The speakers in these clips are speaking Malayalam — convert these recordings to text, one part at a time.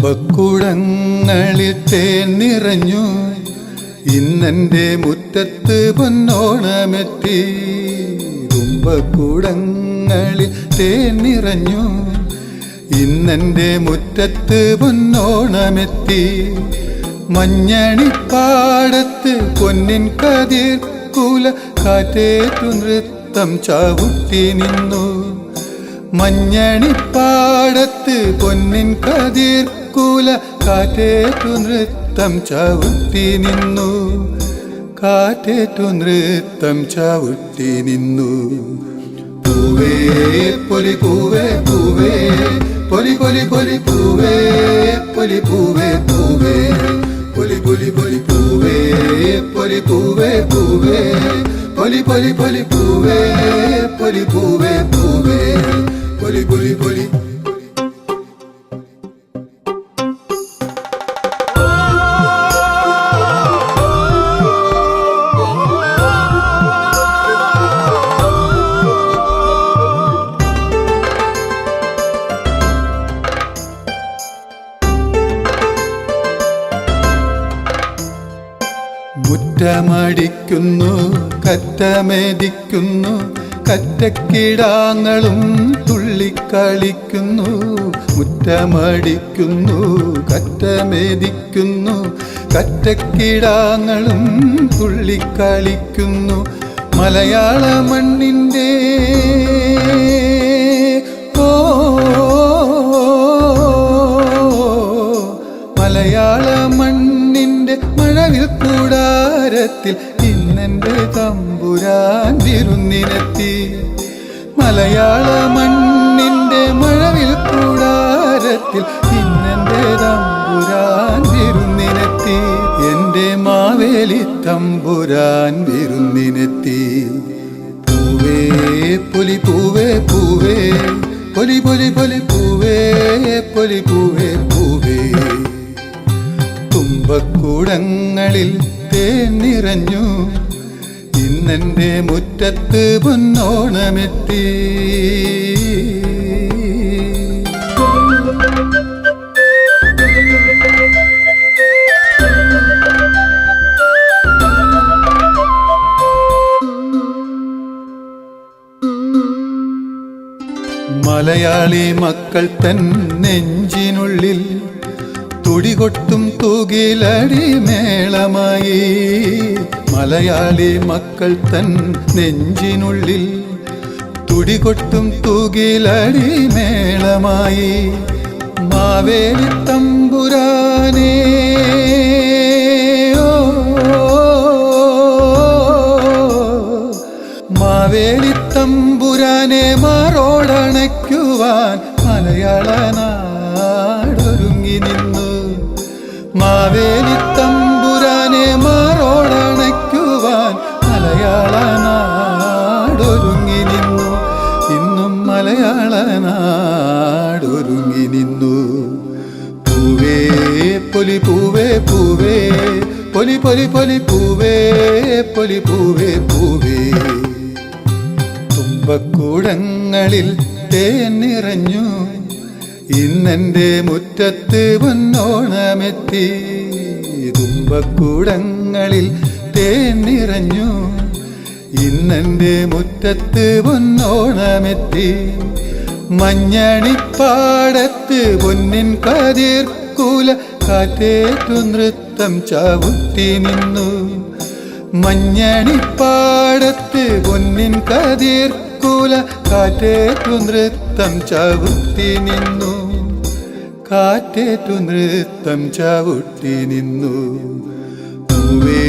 തുമ്പക്കുടങ്ങളിൽ തേൻ നിറഞ്ഞു, ഇന്നെൻ്റെ മുറ്റത്ത് പൊന്നോണമെത്തി. തുമ്പക്കുടങ്ങളിൽ തേൻ നിറഞ്ഞു, ഇന്നെൻ്റെ മുറ്റത്ത് പൊന്നോണമെത്തി. മഞ്ഞണിപ്പാടത്ത് പൊന്നിൻ കതിർ കുല കാറ്റേറ്റു നൃത്തം ചവിട്ടി നിന്നു. മഞ്ഞണിപ്പാടത്ത് പൊന്നിൻ കതിർ കുല കാറ്റേറ്റു നൃത്തം ചവിട്ടി നിന്നു. കാറ്റേറ്റു നൃത്തം ചവിട്ടി നിന്നു. പൂവേ പൊലി പൂവേ പൂവേ, പൊലി പൊലി പൊലി പൂവേ, പൊലി പൂവേ പൂവേ, പൊലി പൊലി പൊലി പൂവേ, പൊലി പൂവേ പൂവേ, പൊലി പൊലി പൊലി പൂവേ, പൊലി പൂവേ പൂവേ, പൊലി പൊലി പൊലി. മുറ്റമടിക്കുന്നു, കറ്റമേദിക്കുന്നു, കറ്റക്കിടാങ്ങളും തുള്ളിക്കളിക്കുന്നു. മുറ്റമടിക്കുന്നു, കറ്റമേദിക്കുന്നു, കറ്റക്കിടാങ്ങളും തുള്ളിക്കളിക്കുന്നു. മലയാള മണ്ണിൻ്റെ മലയാള മണ്ണിൻ്റെ മഴവിൽ കൂടാരത്തിൽ ഇന്നെൻ്റെ തമ്പുരാൻ വിരുന്നിനെത്തി. മലയാള മണ്ണിൻ്റെ മഴവിൽ കൂടാരത്തിൽ ഇന്നെൻ്റെ തമ്പുരാൻ വിരുന്നിനെത്തി. എൻ്റെ മാവേലി തമ്പുരാൻ വിരുന്നിനെത്തി. പൂവേ പൊലി പൂവേ പൂവേ, പൊലി പൊലി പൊലി പൂവേ, പൊലി പൂവേ പൂവേ. തുമ്പക്കുടങ്ങളിൽ തേൻ നിറഞ്ഞു, ഇന്നെൻ്റെ മുറ്റത്ത് പൊന്നോണമെത്തി. മലയാളി മക്കൾ തൻ നെഞ്ചിനുള്ളിൽ തുടികൊട്ടും തൂകിലടി മേളമായി. മലയാളി മക്കൾ തൻ നെഞ്ചിനുള്ളിൽ തുടികൊട്ടും തൂകിലടി മേളമായി. മാവേലി തമ്പുരാനേ മാവേലി തമ്പുരാനെ മാറോടണയ്ക്കുവാൻ മലയാള നാടൊരുങ്ങി നിന്നു. മാവേലി തമ്പുരാനെ മാറോടണയ്ക്കുവാൻ മലയാള നാടൊരുങ്ങി നിന്നു. ഇന്നും മലയാള നാടൊരുങ്ങി നിന്നു. പൂവേ പൊലി പൂവേ പൂവേ, പൊലി പൊലി പൊലി പൂവേ, പൊലി പൂവേ പൂവേ. തുമ്പക്കുടങ്ങളിൽ തേൻ നിറഞ്ഞു, ഇന്നെൻ്റെ മുറ്റത്ത് പൊന്നോണമെത്തി. തുമ്പക്കുടങ്ങളിൽ തേൻ നിറഞ്ഞു, ഇന്നെൻ്റെ മുറ്റത്ത് പൊന്നോണമെത്തി. മഞ്ഞണിപ്പാടത്ത് പൊന്നിൻ കതിർ കുല കാറ്റേറ്റു നൃത്തം ചവിട്ടി നിന്നു. മഞ്ഞണിപ്പാടത്ത് പൊന്നിൻ കതിർ കുല കാറ്റേറ്റു നൃത്തം ചവിട്ടി നിന്നു. കാറ്റേറ്റു നൃത്തം ചവിട്ടി നിന്നു. പൂവേ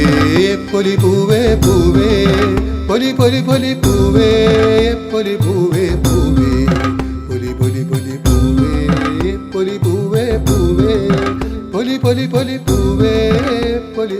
പൊലി പൂവേ പൂവേ, പൊലി പൊലി പൊലി പൂവേ, പൊലി പൂവേ പൂവേ, പൊലി പൊലി പൊലി പൂവേ, പൊലി പൂവേ പൂവേ, പൊലി പൊലി പൊലി പൂവേ, പൊലി